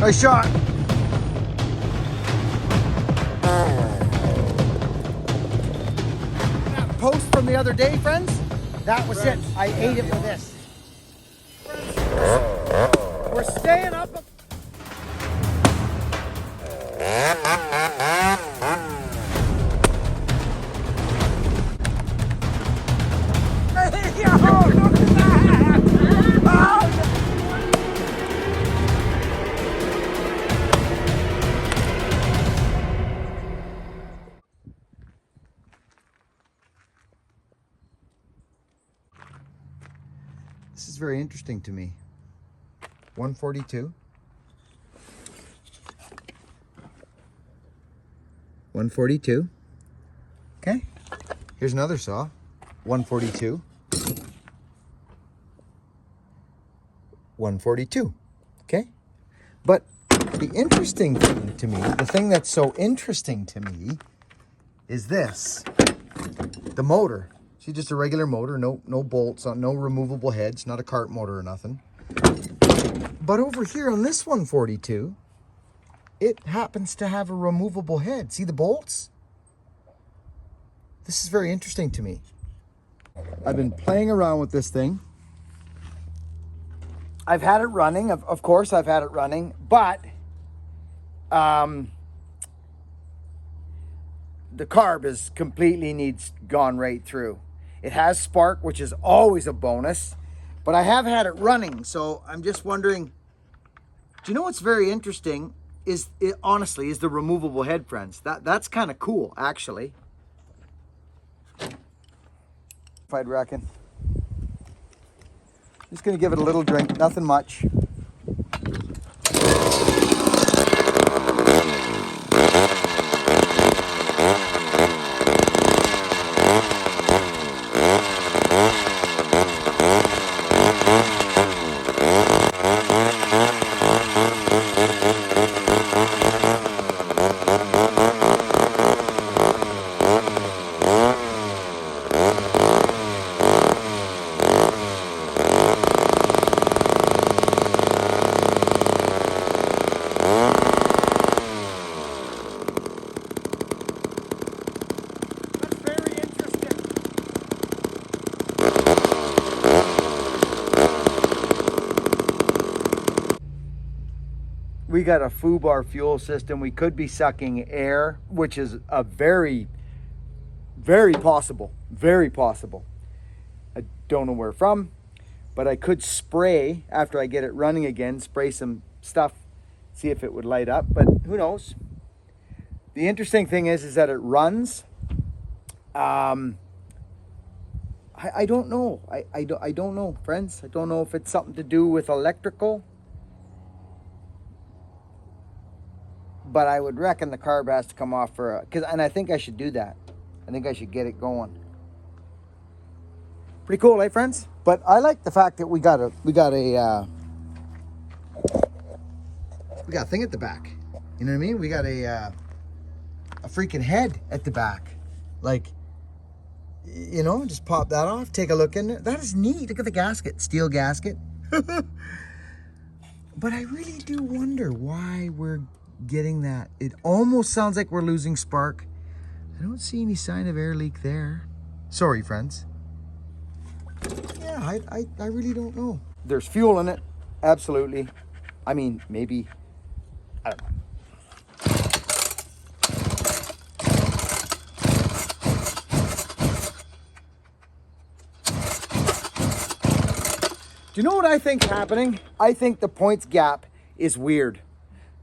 Nice shot. That post from the other day, friends, that was it. I ate it with this. We're staying up. This is very interesting to me. 142. 142. Okay. Here's another saw. 142. 142. Okay. But the interesting thing to me, the thing that's so interesting to me is this. The motor. See, just a regular motor, no bolts, no removable heads, not a cart motor or nothing. But over here on this 142, it happens to have a removable head. See the bolts? This is very interesting to me. I've been playing around with this thing. I've had it running, of course I've had it running, but the carb is completely gone right through. It has spark, which is always a bonus, but I have had it running, so I'm just wondering, do you know what's very interesting honestly, is the removable head, friends. That's kind of cool, actually. If I'd reckon. Just gonna give it a little drink, nothing much. We got a FUBAR fuel system. We could be sucking air, which is a very, very possible. Very possible. I don't know where from, but I could spray after I get it running again, spray some stuff, see if it would light up, but who knows? The interesting thing is that it runs. I don't know. I don't know, friends. I don't know if it's something to do with electrical. But I would reckon the carb has to come off and I think I should do that. I think I should get it going. Pretty cool, eh, friends? But I like the fact that we got a thing at the back. You know what I mean? We got a freaking head at the back. Like, you know, just pop that off, take a look in there. That is neat. Look at the gasket, steel gasket. But I really do wonder why we're getting that. It almost sounds like we're losing spark. I don't see any sign of air leak there. Sorry, friends. Yeah, I really don't know. There's fuel in it, absolutely. I mean, maybe, I don't know. Do you know what I think's happening? I think the points gap is weird.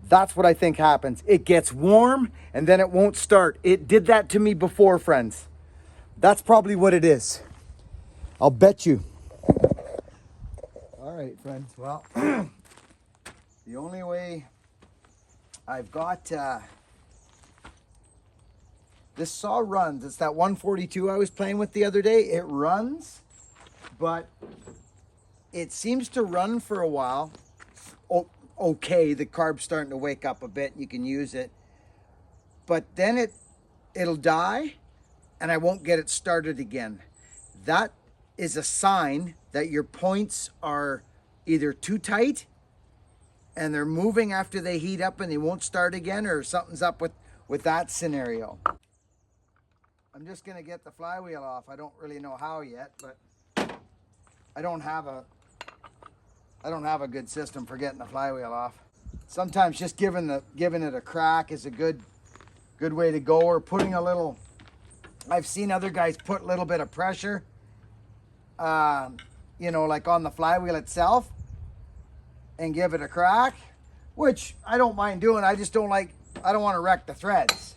That's what I think happens. It gets warm and then it won't start. It did that to me before, friends. That's probably what it is. I'll bet you. All right, friends. Well, the only way I've got this saw runs. It's that 142 I was playing with the other day. It runs, but it seems to run for a while. Okay, the carb's starting to wake up a bit. You can use it, but then it'll die, and I won't get it started again. That is a sign that your points are either too tight and they're moving after they heat up and they won't start again, or something's up with that scenario. I'm just gonna get the flywheel off. I don't really know how yet, but I don't have a good system for getting the flywheel off. Sometimes just giving it a crack is a good way to go, or putting a little, I've seen other guys put a little bit of pressure, you know, like on the flywheel itself, and give it a crack, which I don't mind doing. I just don't want to wreck the threads.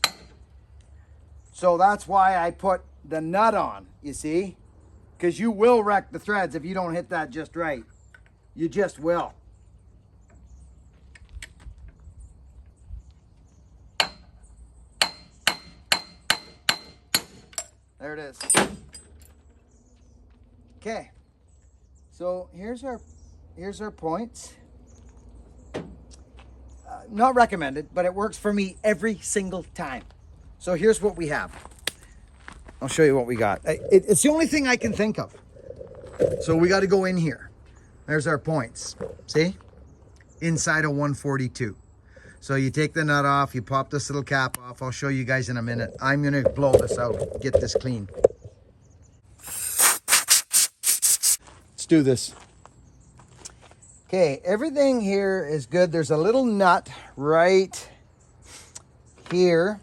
So that's why I put the nut on, you see, because you will wreck the threads if you don't hit that just right. You just will. There it is. Okay, so here's our points. Not recommended, but it works for me every single time. So here's what we have. I'll show you what we got. It's the only thing I can think of. So we got to go in here. There's our points. See? Inside a 142. So you take the nut off, you pop this little cap off. I'll show you guys in a minute. I'm going to blow this out, get this clean. Let's do this. Okay, everything here is good. There's a little nut right here.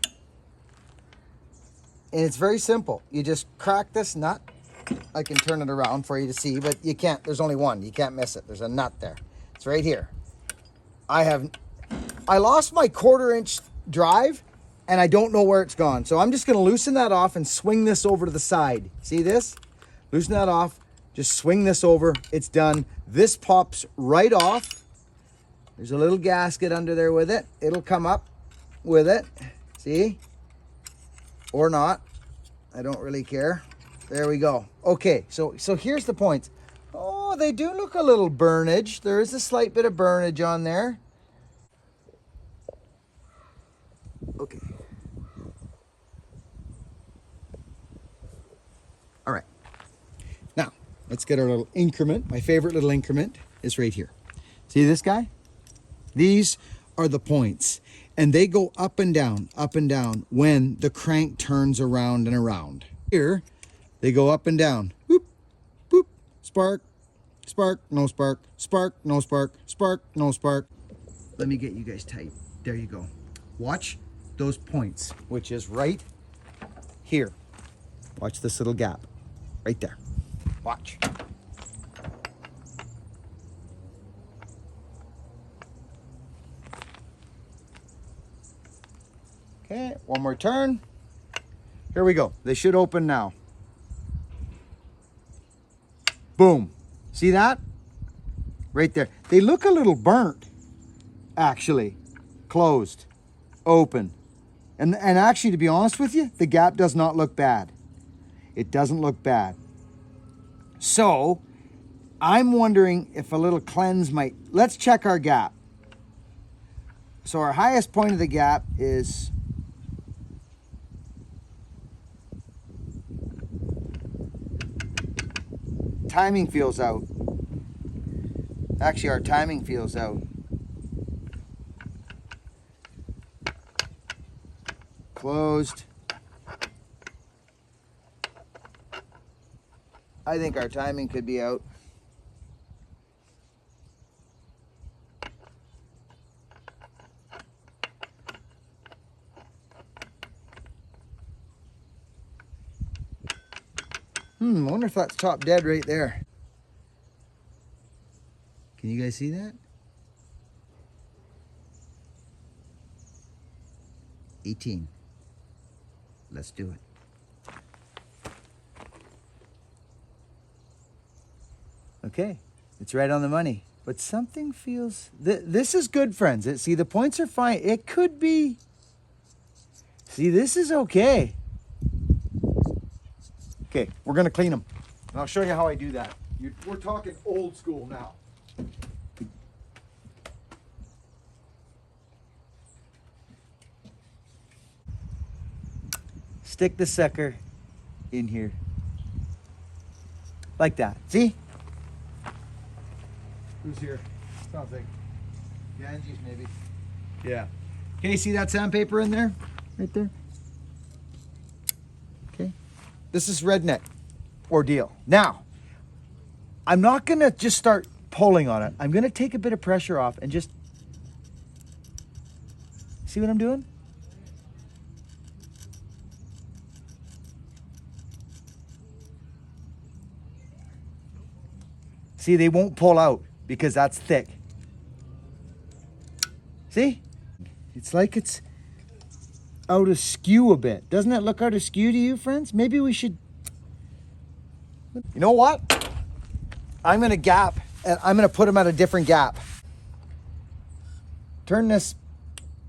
And it's very simple. You just crack this nut. I can turn it around for you to see, but you can't. There's only one. You can't miss it. There's a nut there. It's right here. I lost my 1/4 inch drive, and I don't know where it's gone. So I'm just going to loosen that off and swing this over to the side. See this? Loosen that off. Just swing this over. It's done. This pops right off. There's a little gasket under there with it. It'll come up with it. See? Or not. I don't really care. There we go. Okay, so here's the points. Oh, they do look a little burnage. There is a slight bit of burnage on there. Okay. All right. Now, let's get our little increment. My favorite little increment is right here. See this guy? These are the points. And they go up and down when the crank turns around and around. Here, they go up and down. Boop, boop, spark, spark, no spark, spark, no spark, spark, no spark. Let me get you guys tight. There you go. Watch those points, which is right here. Watch this little gap right there. Watch. Okay, one more turn. Here we go. They should open now. Boom. See that? Right there. They look a little burnt, actually. Closed. Open. And actually, to be honest with you, the gap does not look bad. It doesn't look bad. So, I'm wondering if a little cleanse might... Let's check our gap. So our highest point of the gap is... Timing feels out. Actually, our timing feels out. Closed. I think our timing could be out. I wonder if that's top dead right there. Can you guys see that? 18. Let's do it. Okay, it's right on the money. But something feels... This is good, friends. See, the points are fine. It could be... See, this is okay. Okay, we're going to clean them. And I'll show you how I do that. We're talking old school now. Stick the sucker in here. Like that. See? Who's here? Something. Ganges maybe. Yeah. Okay, see that sandpaper in there? Right there? Okay. This is redneck ordeal. Now, I'm not gonna just start pulling on it. I'm gonna take a bit of pressure off and just, see what I'm doing? See, they won't pull out because that's thick. See? It's like it's out askew a bit. Doesn't it look out askew to you, friends? Maybe we should... You know what? I'm gonna gap, and I'm gonna put them at a different gap. Turn this,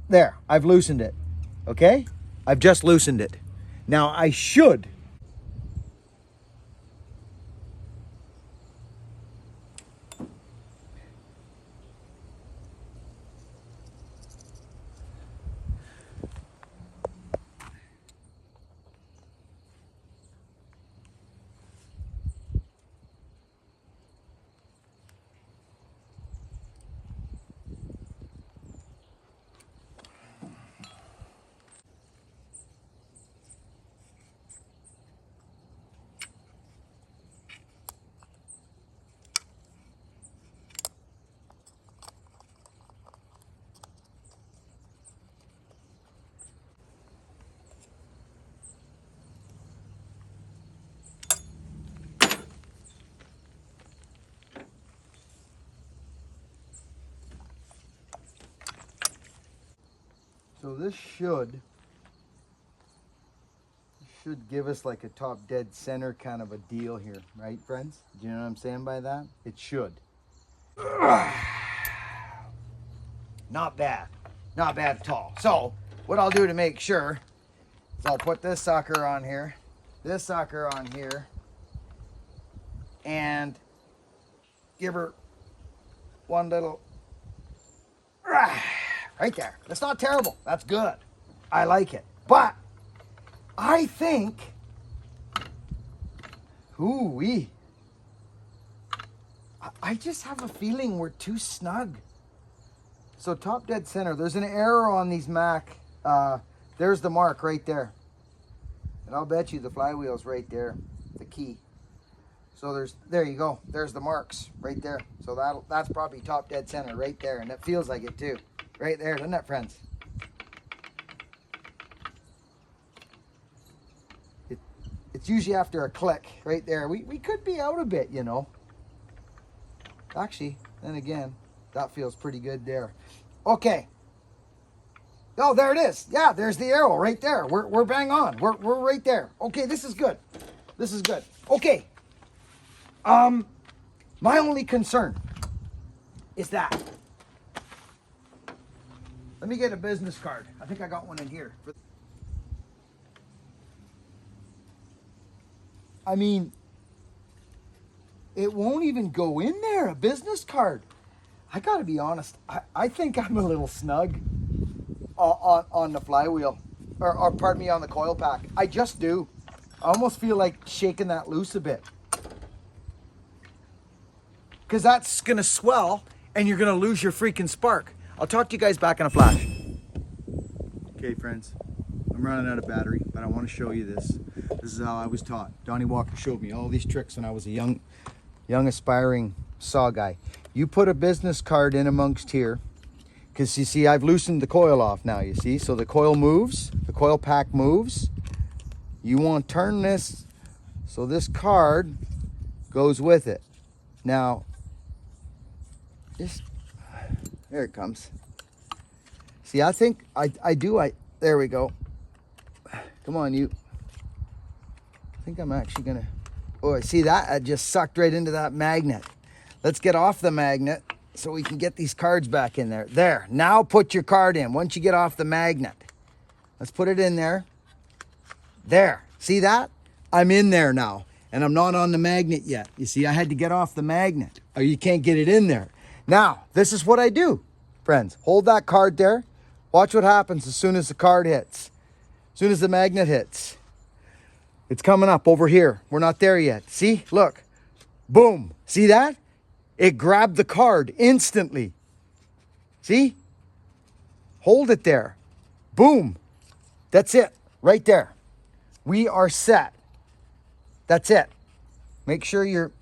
there, I've loosened it, okay? I've just loosened it. Now I should. So this should give us like a top dead center kind of a deal here, right, friends? Do you know what I'm saying by that? It should. Not bad. Not bad at all. So what I'll do to make sure is I'll put this sucker on here, this sucker on here, and give her one little right there. That's not terrible. That's good. I like it. But I think, ooh-wee, I just have a feeling we're too snug. So top dead center, there's an error on these Mac. There's the mark right there. And I'll bet you the flywheel's right there, the key. So there you go. There's the marks right there. So that's probably top dead center right there. And it feels like it too. Right there, doesn't it, friends? It's usually after a click right there. We could be out a bit, you know. Actually, then again, that feels pretty good there. Okay. Oh, there it is. Yeah, there's the arrow right there. We're bang on. We're right there. Okay, this is good. This is good. Okay. My only concern is that. Let me get a business card. I think I got one in here. I mean, it won't even go in there, a business card. I gotta be honest, I think I'm a little snug on the flywheel, or pardon me, on the coil pack. I just do. I almost feel like shaking that loose a bit. Because that's gonna swell and you're gonna lose your freaking spark. I'll talk to you guys back in a flash. Okay, friends, I'm running out of battery, but I want to show you this. This is how I was taught. Donnie Walker showed me all these tricks when I was a young aspiring saw guy. You put a business card in amongst here, because you see I've loosened the coil off now, you see? So the coil moves, the coil pack moves. You want to turn this so this card goes with it. Now, there it comes. See, I think there we go. Come on, you. I think I'm actually gonna, oh, I see that? I just sucked right into that magnet. Let's get off the magnet so we can get these cards back in there. There, now put your card in once you get off the magnet. Let's put it in there. There, see that? I'm in there now, and I'm not on the magnet yet. You see, I had to get off the magnet, or you can't get it in there. Now, this is what I do, friends. Hold that card there. Watch what happens as soon as the card hits. As soon as the magnet hits. It's coming up over here. We're not there yet. See? Look. Boom. See that? It grabbed the card instantly. See? Hold it there. Boom. That's it. Right there. We are set. That's it. Make sure you're...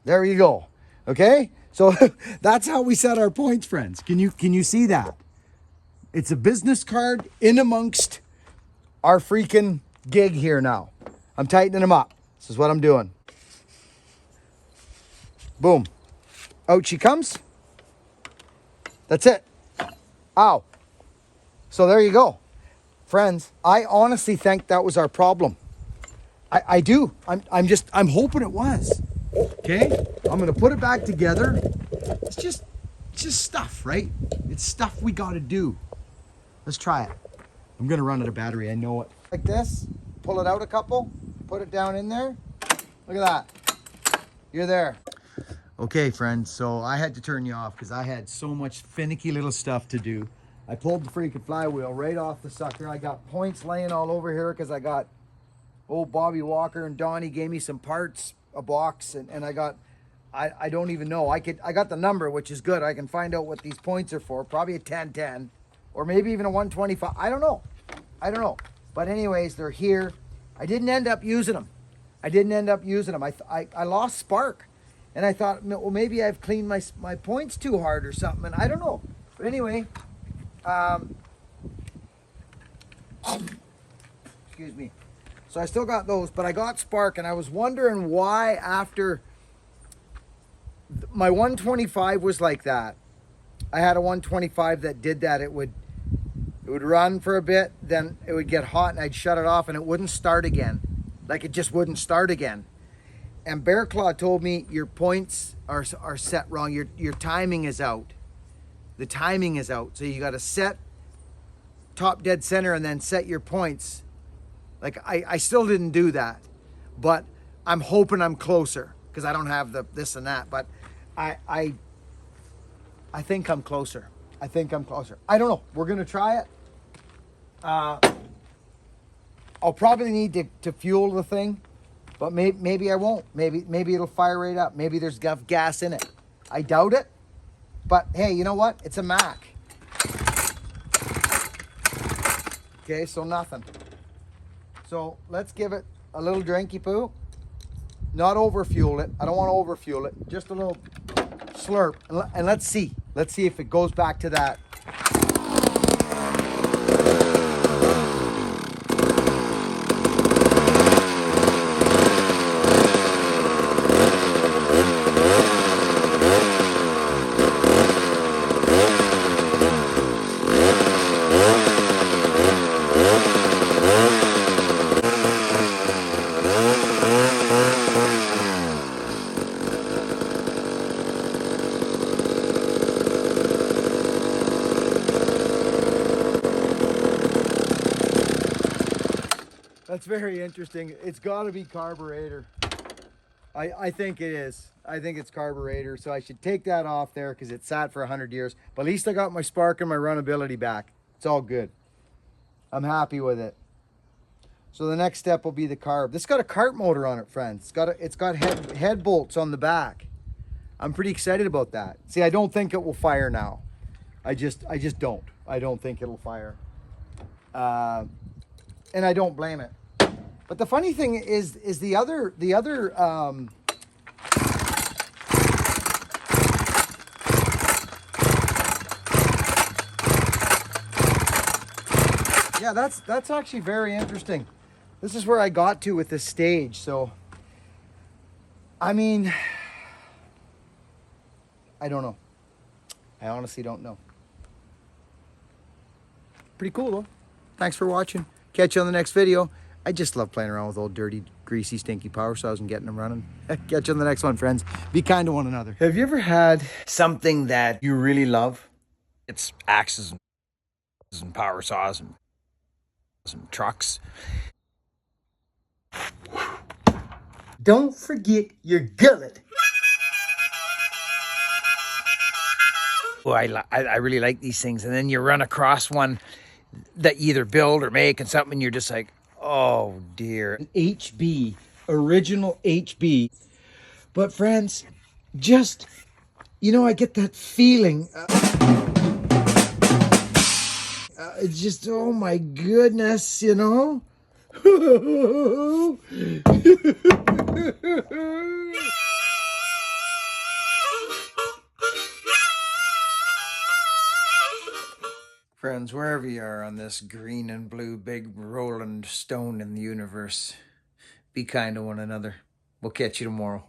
There you go. Okay? So that's how we set our points, friends. Can you see that? It's a business card in amongst our freaking gig here now. I'm tightening them up. This is what I'm doing. Boom. Out she comes. That's it. Ow. So there you go. Friends, I honestly think that was our problem. I do. I'm hoping it was. Okay? I'm gonna put it back together. It's just stuff, right? It's stuff we gotta do. Let's try it. I'm gonna run out of battery, I know it. Like this, pull it out a couple, put it down in there. Look at that. You're there. Okay, friends, so I had to turn you off because I had so much finicky little stuff to do. I pulled the freaking flywheel right off the sucker. I got points laying all over here because I got old Bobby Walker and Donnie gave me some parts, a box, and I got, I don't even know. I got the number, which is good. I can find out what these points are for. Probably a 1010 or maybe even a 125. I don't know. But anyways, they're here. I didn't end up using them. I lost spark. And I thought, well, maybe I've cleaned my points too hard or something. And I don't know. But anyway, excuse me. So I still got those, but I got spark. And I was wondering why after my 125 was like that. I had a 125 that did that. It would run for a bit, then it would get hot and I'd shut it off and it wouldn't start again. Like it just wouldn't start again. And Bear Claw told me your points are set wrong. Your timing is out. The timing is out. So you got to set top dead center and then set your points. Like I still didn't do that, but I'm hoping I'm closer because I don't have the this and that. But I think I'm closer. I don't know. We're gonna try it. I'll probably need to fuel the thing. But maybe I won't. Maybe it'll fire right up. Maybe there's gas in it. I doubt it. But hey, you know what? It's a Mac. Okay, so nothing. So let's give it a little drinky poo. Not overfuel it. I don't want to overfuel it. Just a little slurp. And let's see. Let's see if it goes back to that. That's very interesting. It's got to be carburetor. I think it is. I think it's carburetor. So I should take that off there because it sat for 100 years. But at least I got my spark and my runnability back. It's all good. I'm happy with it. So the next step will be the carb. This got a cart motor on it, friends. It's got head bolts on the back. I'm pretty excited about that. See, I don't think it will fire now. I just don't. I don't think it'll fire. And I don't blame it. But the funny thing is the other yeah, that's actually very interesting. This is where I got to with this stage. So I mean, I don't know. I honestly don't know. Pretty cool though. Thanks for watching. Catch you on the next video. I just love playing around with old dirty, greasy, stinky power saws and getting them running. Catch you on the next one, friends. Be kind to one another. Have you ever had something that you really love? It's axes and power saws and trucks. Don't forget your gullet. Oh, I really like these things. And then you run across one that you either build or make and something, and you're just like, oh dear. An HB, original HB. But friends, just, you know, I get that feeling. It's just, oh my goodness, you know? Friends, wherever you are on this green and blue big rolling stone in the universe, be kind to one another. We'll catch you tomorrow.